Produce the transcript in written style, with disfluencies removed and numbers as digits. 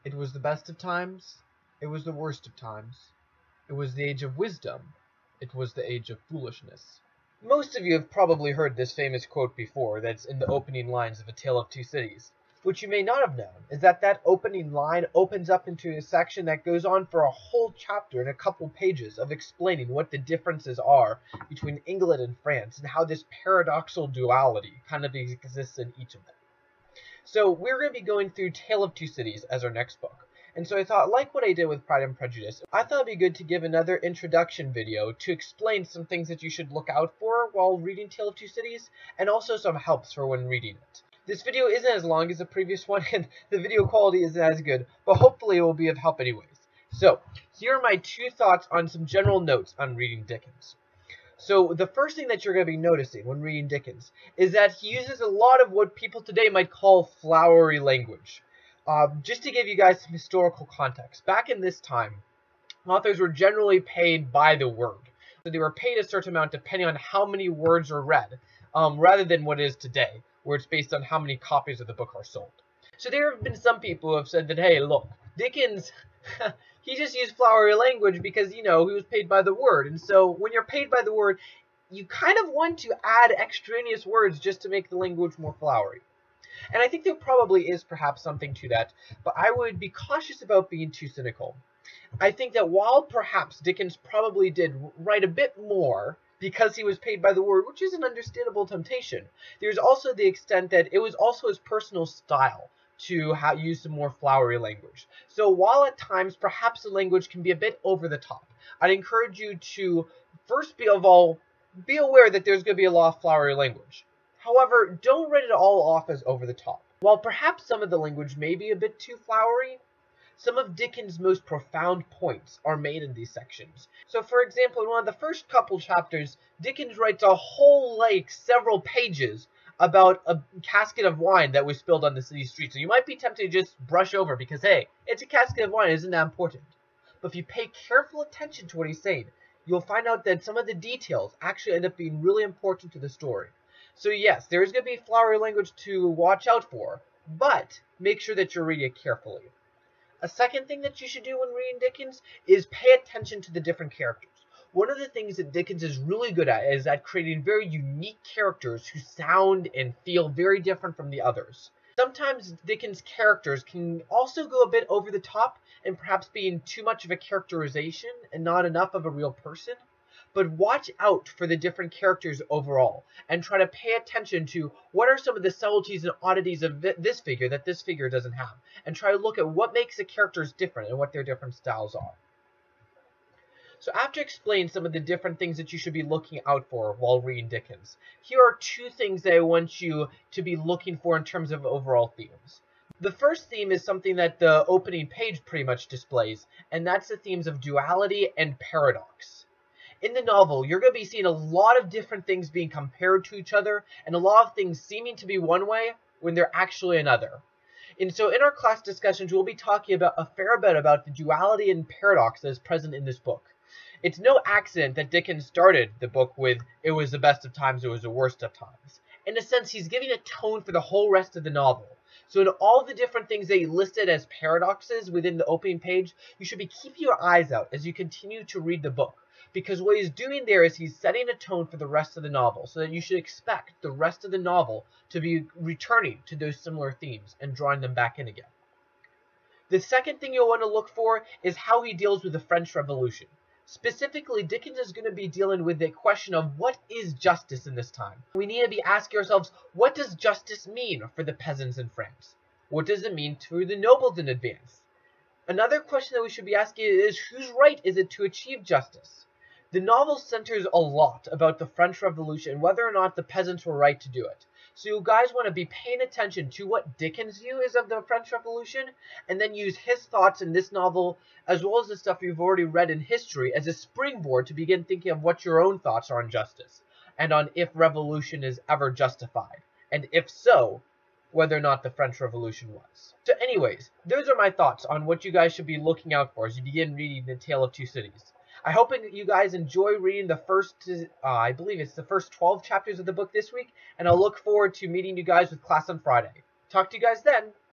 It was the best of times. It was the worst of times. It was the age of wisdom. It was the age of foolishness. Most of you have probably heard this famous quote before that's in the opening lines of A Tale of Two Cities. What you may not have known is that that opening line opens up into a section that goes on for a whole chapter and a couple pages of explaining what the differences are between England and France and how this paradoxical duality kind of exists in each of them. So we're going to be going through Tale of Two Cities as our next book. And so I thought, like what I did with Pride and Prejudice, I thought it'd be good to give another introduction video to explain some things that you should look out for while reading Tale of Two Cities, and also some helps for when reading it. This video isn't as long as the previous one, and the video quality isn't as good, but hopefully it will be of help anyways. So, here are my 2 thoughts on some general notes on reading Dickens. So, the first thing that you're going to be noticing when reading Dickens is that he uses a lot of what people today might call flowery language. Just to give you guys some historical context, back in this time, authors were generally paid by the word. So they were paid a certain amount depending on how many words are read, rather than what it is today, where it's based on how many copies of the book are sold. So there have been some people who have said that, hey, look, Dickens, he just used flowery language because, you know, he was paid by the word. And so when you're paid by the word, you kind of want to add extraneous words just to make the language more flowery. And I think there probably is perhaps something to that, but I would be cautious about being too cynical. I think that while perhaps Dickens probably did write a bit more because he was paid by the word, which is an understandable temptation, there's also the extent that it was also his personal style to use some more flowery language. So while at times perhaps the language can be a bit over the top, I'd encourage you to first be aware that there's going to be a lot of flowery language. However, don't write it all off as over the top. While perhaps some of the language may be a bit too flowery, some of Dickens' most profound points are made in these sections. So for example, in one of the first couple chapters, Dickens writes a whole, several pages about a casket of wine that was spilled on the city streets. So you might be tempted to just brush over because, hey, it's a casket of wine, isn't that important? But if you pay careful attention to what he's saying, you'll find out that some of the details actually end up being really important to the story. So yes, there is going to be flowery language to watch out for, but make sure that you're reading it carefully. A second thing that you should do when reading Dickens is pay attention to the different characters. One of the things that Dickens is really good at is at creating very unique characters who sound and feel very different from the others. Sometimes Dickens' characters can also go a bit over the top and perhaps being too much of a characterization and not enough of a real person. But watch out for the different characters overall and try to pay attention to what are some of the subtleties and oddities of this figure that this figure doesn't have, and try to look at what makes the characters different and what their different styles are. So after explaining some of the different things that you should be looking out for while reading Dickens, here are 2 things that I want you to be looking for in terms of overall themes. The first theme is something that the opening page pretty much displays, and that's the themes of duality and paradox. In the novel, you're going to be seeing a lot of different things being compared to each other, and a lot of things seeming to be one way when they're actually another. And so in our class discussions, we'll be talking about a fair bit about the duality and paradox that is present in this book. It's no accident that Dickens started the book with, it was the best of times, it was the worst of times. In a sense, he's giving a tone for the whole rest of the novel. So in all the different things that he listed as paradoxes within the opening page, you should be keeping your eyes out as you continue to read the book. Because what he's doing there is he's setting a tone for the rest of the novel, so that you should expect the rest of the novel to be returning to those similar themes and drawing them back in again. The second thing you'll want to look for is how he deals with the French Revolution. Specifically, Dickens is going to be dealing with the question of what is justice in this time. We need to be asking ourselves, what does justice mean for the peasants in France? What does it mean to the nobles in advance? Another question that we should be asking is, whose right is it to achieve justice? The novel centers a lot about the French Revolution and whether or not the peasants were right to do it. So you guys want to be paying attention to what Dickens' view is of the French Revolution, and then use his thoughts in this novel, as well as the stuff you've already read in history, as a springboard to begin thinking of what your own thoughts are on justice, and on if revolution is ever justified, and if so, whether or not the French Revolution was. So anyways, those are my thoughts on what you guys should be looking out for as you begin reading The Tale of Two Cities. I hope you guys enjoy reading the first, I believe it's the first 12 chapters of the book this week, and I'll look forward to meeting you guys with class on Friday. Talk to you guys then.